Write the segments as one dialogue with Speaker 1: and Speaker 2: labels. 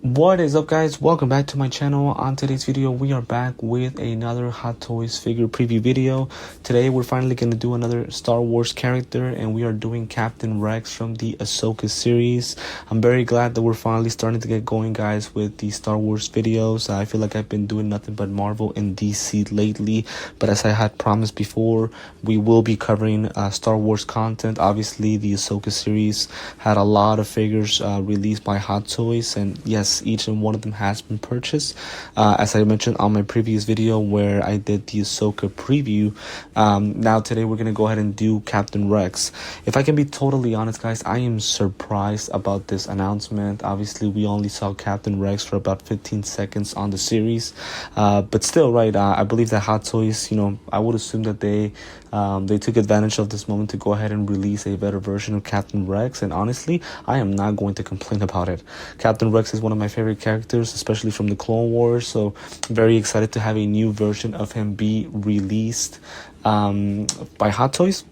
Speaker 1: What is up, guys? Welcome back to my channel. On today's video we are back with another Hot Toys figure preview video. Today we're finally going to do another Star Wars character, and we are doing Captain Rex from the Ashoka series. I'm very glad that we're finally starting to get going, guys, with the Star Wars videos. I feel like I've been doing nothing but Marvel and DC lately, but as I had promised before, we will be covering Star Wars content. Obviously the Ashoka series had a lot of figures released by Hot Toys, and yes, each and one of them has been purchased. As I mentioned on my previous video where I did the Ahsoka preview, now today we're going to go ahead and do Captain Rex. If I can be totally honest, guys, I am surprised about this announcement. Obviously, we only saw Captain Rex for about 15 seconds on the series, but still, right, I believe that Hot Toys, I would assume that they took advantage of this moment to go ahead and release a better version of Captain Rex, and honestly, I am not going to complain about it. Captain Rex is one of my favorite characters, especially from the Clone Wars, so very excited to have a new version of him be released by Hot Toys.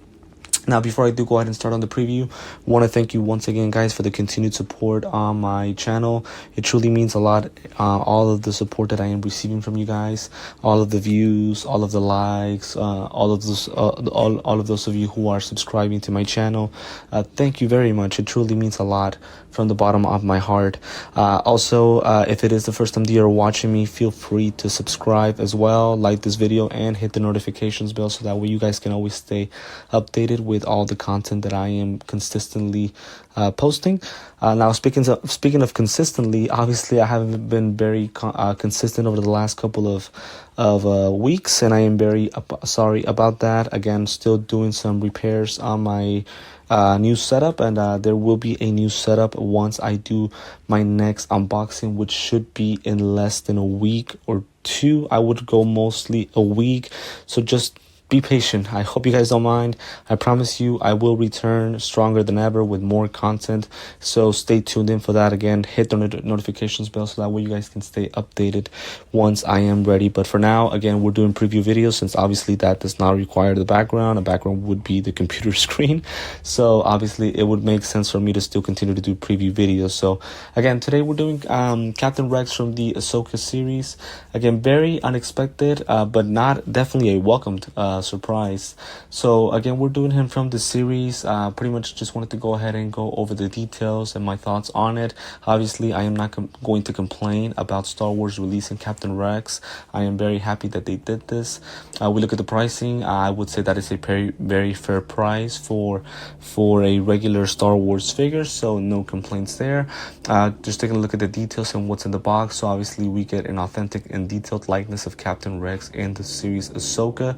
Speaker 1: Now, before I do go ahead and start on the preview, I want to thank you once again, guys, for the continued support on my channel. It truly means a lot, all of the support that I am receiving from you guys, all of the views, all of the likes, all of those of you who are subscribing to my channel. Thank you very much. It truly means a lot from the bottom of my heart. Also, if it is the first time that you're watching me, feel free to subscribe as well, like this video, and hit the notifications bell so that way you guys can always stay updated with all the content that I am consistently posting. Now, speaking of consistently, obviously I haven't been very consistent over the last couple of weeks, and I am very sorry about that. Again, still doing some repairs on my new setup, and there will be a new setup once I do my next unboxing, which should be in less than a week or two. I would go mostly a week, so just be patient. I hope you guys don't mind. I promise you I will return stronger than ever with more content, so stay tuned in for that. Again, hit the notifications bell so that way you guys can stay updated once I am ready. But for now, again, we're doing preview videos, since obviously that does not require the background. A background would be the computer screen, so obviously it would make sense for me to still continue to do preview videos. So again, today we're doing Captain Rex from the Ahsoka series. Again, very unexpected, but not definitely a welcomed surprise. So again, we're doing him from the series. Pretty much just wanted to go ahead and go over the details and my thoughts on it. Obviously, I am not going to complain about Star Wars releasing Captain Rex. I am very happy that they did this. We look at the pricing. I would say that is a very, very fair price for a regular Star Wars figure, so no complaints there. Just taking a look at the details and what's in the box. So obviously we get an authentic and detailed likeness of Captain Rex in the series Ahsoka.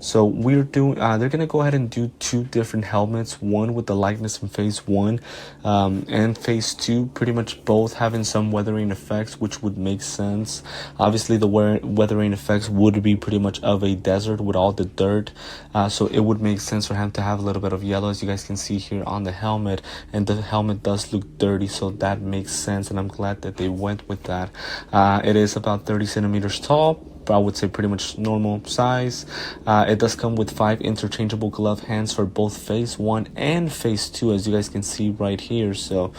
Speaker 1: So we're doing, they're going to go ahead and do two different helmets, one with the likeness from phase 1 and phase 2, pretty much both having some weathering effects, which would make sense. Obviously the weathering effects would be pretty much of a desert with all the dirt, so it would make sense for him to have a little bit of yellow, as you guys can see here on the helmet, and the helmet does look dirty, so that makes sense, and I'm glad that they went with that. It is about 30 centimeters tall, I would say pretty much normal size. It does come with 5 interchangeable glove hands for both phase 1 and phase 2, as you guys can see right here. So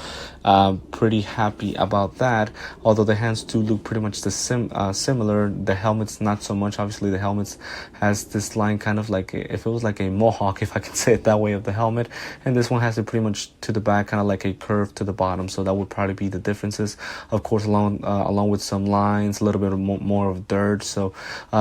Speaker 1: pretty happy about that, although the hands do look pretty much the similar. The helmets not so much. Obviously the helmets has this line kind of like if it was like a mohawk, if I can say it that way, of the helmet, and this one has it pretty much to the back, kind of like a curve to the bottom. So that would probably be the differences, of course, along with some lines, a little bit more of dirt. So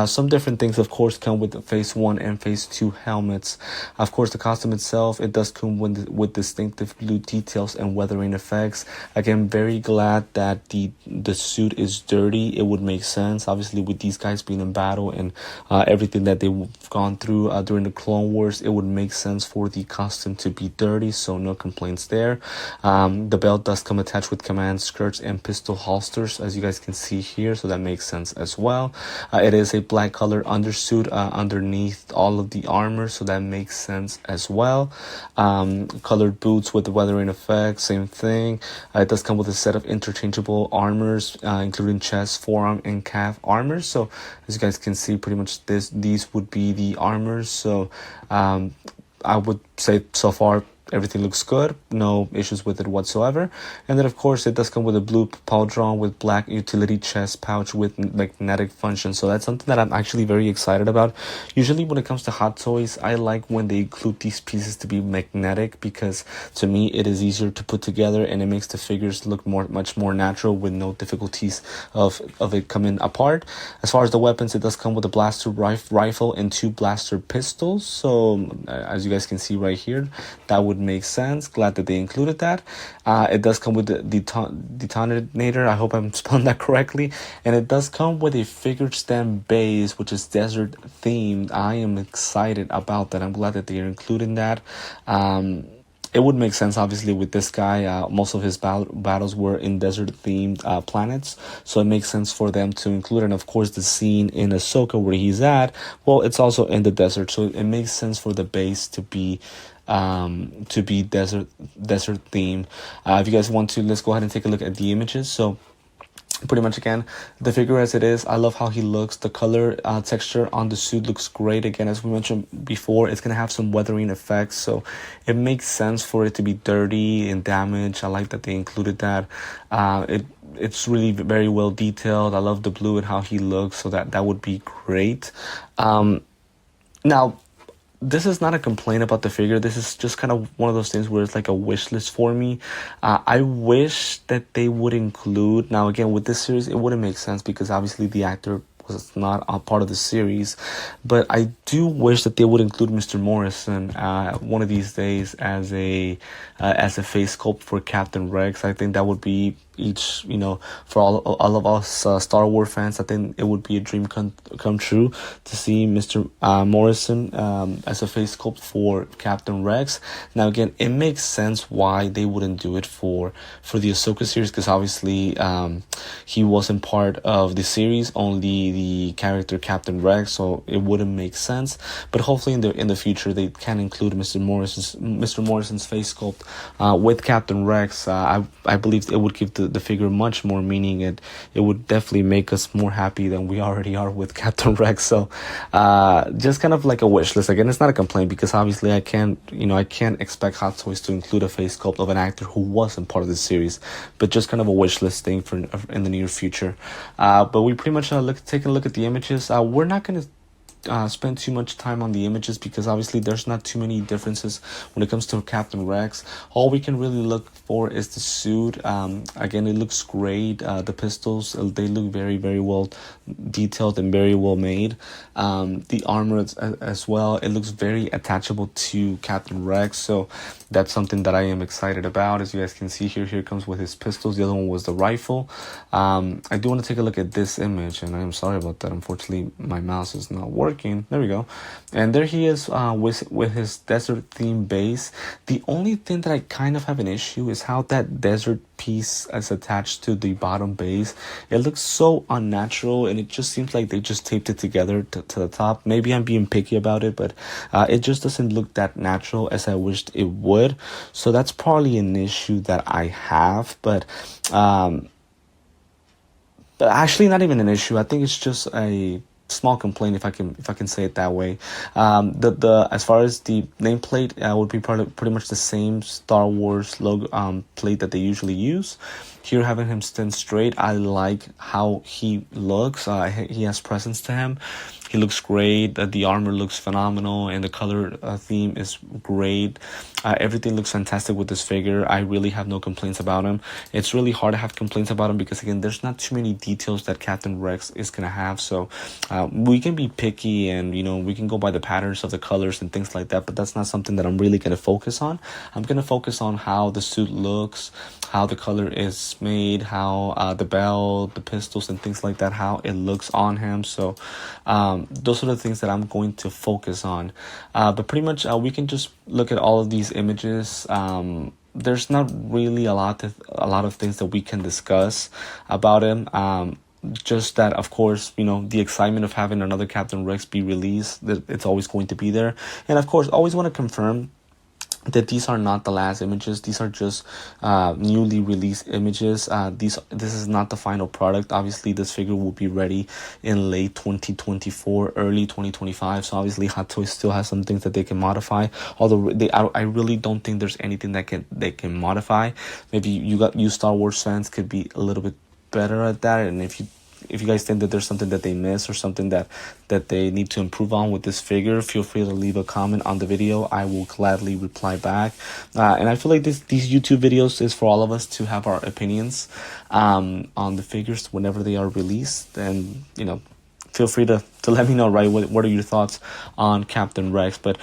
Speaker 1: some different things, of course, come with the phase 1 and phase 2 helmets. Of course, the costume itself, it does come with distinctive blue details and weathering effects. Again, very glad that the suit is dirty. It would make sense, obviously, with these guys being in battle and everything that they've gone through during the Clone Wars. It would make sense for the costume to be dirty, so no complaints there. The belt does come attached with command skirts and pistol holsters, as you guys can see here, so that makes sense as well. It is a black color undersuit underneath all of the armor, so that makes sense as well. Colored boots with the weathering effect, same thing. It does come with a set of interchangeable armors, including chest, forearm, and calf armors. So as you guys can see, pretty much these would be the armors. So I would say so far everything looks good, no issues with it whatsoever. And then of course it does come with a blue pauldron with black utility chest pouch with magnetic function. So that's something that I'm actually very excited about. Usually when it comes to hot toys, I like when they include these pieces to be magnetic, because to me it is easier to put together and it makes the figures look much more natural with no difficulties of it coming apart. As far as the weapons, it does come with a blaster rifle and 2 blaster pistols. So as you guys can see right here, that would make sense. Glad that they included that. It does come with the detonator. I hope I'm spelling that correctly. And it does come with a figure stand base, which is desert themed. I am excited about that. I'm glad that they are including that. It would make sense, obviously, with this guy. Most of his battles were in desert-themed planets, so it makes sense for them to include. And of course, the scene in Ashoka where he's at, well, it's also in the desert, so it makes sense for the base to be desert themed. If you guys want to, let's go ahead and take a look at the images. So pretty much, again, the figure as it is, I love how he looks. The color texture on the suit looks great. Again, as we mentioned before, it's gonna have some weathering effects, so it makes sense for it to be dirty and damaged. I like that they included that. It's really very well detailed. I love the blue and how he looks, so that would be great. Now, this is not a complaint about the figure. This is just kind of one of those things where it's like a wish list for me. I wish that they would include, now again, with this series, it wouldn't make sense because obviously the actor was not a part of the series, but I do wish that they would include Mr. Morrison one of these days as a face sculpt for Captain Rex. I think that would be for all of us Star Wars fans, I think it would be a dream come true to see Mr. Morrison as a face sculpt for Captain Rex. Now again, it makes sense why they wouldn't do it for the Ahsoka series, because obviously he wasn't part of the series, only the character Captain Rex, so it wouldn't make sense. But hopefully in the future they can include Mr. Morrison's face sculpt with Captain Rex. I believe it would give the figure much more meaning. It would definitely make us more happy than we already are with Captain Rex. So just kind of like a wish list. Again, it's not a complaint because obviously I can't expect Hot Toys to include a face sculpt of an actor who wasn't part of the series, but just kind of a wish list thing for in the near future. But we pretty much take a look at the images. We're not going to spend too much time on the images because obviously there's not too many differences when it comes to Captain Rex. All we can really look for is the suit. Again, it looks great. The pistols, they look very, very well detailed and very well made. The armor as well, it looks very attachable to Captain Rex, so that's something that I am excited about. As you guys can see here comes with his pistols. The other one was the rifle. I do want to take a look at this image, and I'm sorry about that. Unfortunately, my mouse is not working. There we go. And there he is with his desert theme base. The only thing that I kind of have an issue is how that desert piece is attached to the bottom base. It looks so unnatural, and it just seems like they just taped it together to the top. Maybe I'm being picky about it, but it just doesn't look that natural as I wished it would. So that's probably an issue that I have, but actually not even an issue. I think it's just a small complaint, if I can say it that way. The as far as the nameplate, would be pretty much the same Star Wars logo plate that they usually use. Here, having him stand straight, I like how he looks. He has presence to him. He looks great. The armor looks phenomenal, and the color theme is great. Everything looks fantastic with this figure. I really have no complaints about him. It's really hard to have complaints about him because, again, there's not too many details that Captain Rex is going to have. So we can be picky and, we can go by the patterns of the colors and things like that, but that's not something that I'm really going to focus on. I'm going to focus on how the suit looks, how the color is made, how the belt, the pistols, and things like that, how it looks on him. So those are the things that I'm going to focus on. But pretty much we can just look at all of these images. There's not really a lot of things that we can discuss about him. Just that, of course, the excitement of having another Captain Rex be released, it's always going to be there. And of course, always want to confirm that these are not the last images. These are just newly released images. This is not the final product. Obviously this figure will be ready in late 2024, early 2025. So obviously Hot Toys still has some things that they can modify, although I really don't think there's anything that they can modify. Maybe you Star Wars fans could be a little bit better at that, and if you guys think that there's something that they miss or something that they need to improve on with this figure, feel free to leave a comment on the video. I will gladly reply back. And I feel like these YouTube videos is for all of us to have our opinions on the figures whenever they are released. And, you know, feel free to let me know, right, what are your thoughts on Captain Rex. But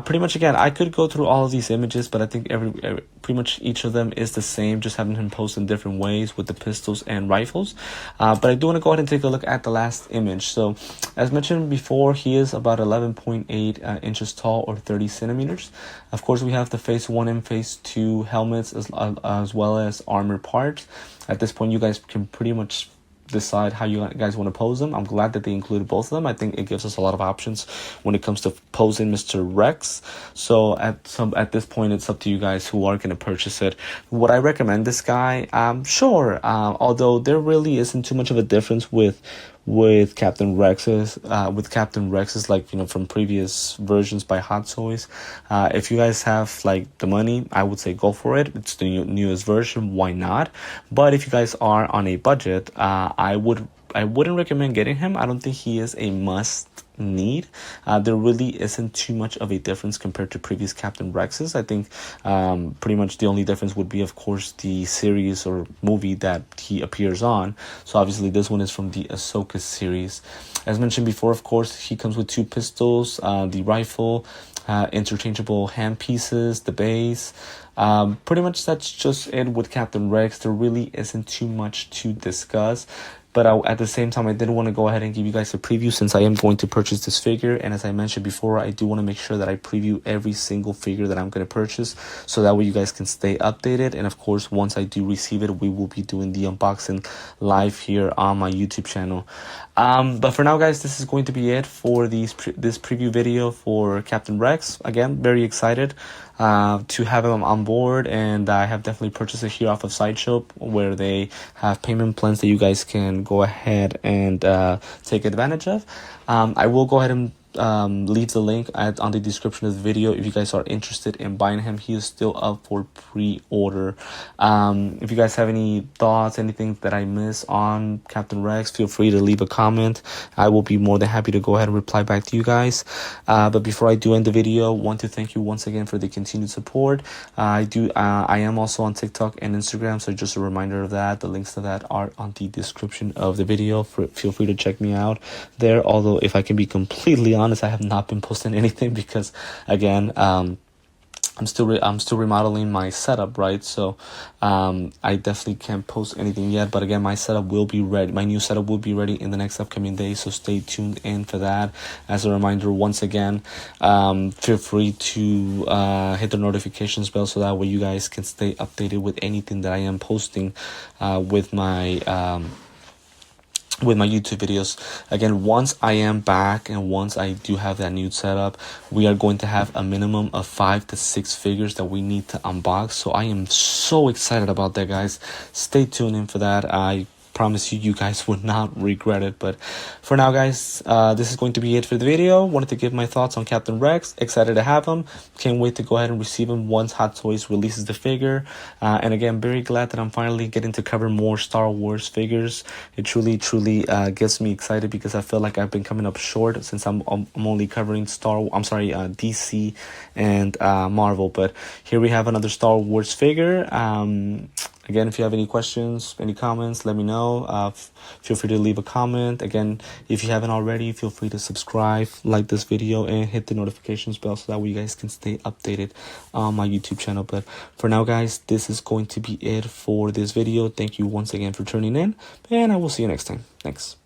Speaker 1: pretty much, again, I could go through all of these images, but I think pretty much each of them is the same, just having him post in different ways with the pistols and rifles. But I do want to go ahead and take a look at the last image. So as mentioned before, he is about 11.8 inches tall, or 30 centimeters. Of course, we have the phase 1 and phase 2 helmets as well as armor parts. At this point, you guys can pretty much decide how you guys want to pose them. I'm glad that they included both of them. I think it gives us a lot of options when it comes to posing Mr. Rex. So at this point, it's up to you guys who are going to purchase it. Would I recommend this guy? Sure. Although there really isn't too much of a difference with Captain Rex's, like, you know, from previous versions by Hot Toys. If you guys have like the money, I would say go for it. It's the newest version. Why not? But if you guys are on a budget, I wouldn't recommend getting him. I don't think he is a must need. There really isn't too much of a difference compared to previous Captain Rexes. I think pretty much the only difference would be, of course, the series or movie that he appears on. So obviously this one is from the Ashoka series. As mentioned before, of course, he comes with 2 pistols, the rifle, interchangeable hand pieces, the base. Pretty much that's just it with Captain Rex. There really isn't too much to discuss. But at the same time, I did want to go ahead and give you guys a preview, since I am going to purchase this figure. And as I mentioned before, I do want to make sure that I preview every single figure that I'm going to purchase, so that way you guys can stay updated. And of course, once I do receive it, we will be doing the unboxing live here on my YouTube channel. But for now, guys, this is going to be it for this preview video for Captain Rex. Again, very excited to have him on board, and I have definitely purchased it here off of Sideshow, where they have payment plans that you guys can go ahead and take advantage of. I will go ahead and leave the link on the description of the video if you guys are interested in buying him. He is still up for pre-order. If you guys have any thoughts, anything that I miss on Captain Rex, feel free to leave a comment. I will be more than happy to go ahead and reply back to you guys. But before I do end the video, I want to thank you once again for the continued support. I am also on TikTok and Instagram, so just a reminder of that. The links to that are on the description of the video. Feel free to check me out there. Although, if I can be completely honest, I have not been posting anything because, again, I'm still remodeling my setup, right? So I definitely can't post anything yet. But again, my setup will be ready. My new setup will be ready in the next upcoming days. So stay tuned in for that. As a reminder, once again, feel free to hit the notifications bell, so that way you guys can stay updated with anything that I am posting with my YouTube videos. Again, once I am back and once I do have that new setup, we are going to have a minimum of 5 to 6 figures that we need to unbox. So I am so excited about that, guys. Stay tuned in for that. I promise you guys would not regret it. But for now, guys, this is going to be it for the video. Wanted to give my thoughts on Captain Rex. Excited to have him. Can't wait to go ahead and receive him once Hot Toys releases the figure. And again, very glad that I'm finally getting to cover more Star Wars figures. It truly gets me excited, because I feel like I've been coming up short since I'm only covering DC and Marvel. But here we have another Star Wars figure. Again, if you have any questions, any comments, let me know. Feel free to leave a comment. Again, if you haven't already, feel free to subscribe, like this video, and hit the notifications bell, so that way you guys can stay updated on my YouTube channel. But for now, guys, this is going to be it for this video. Thank you once again for tuning in, and I will see you next time. Thanks.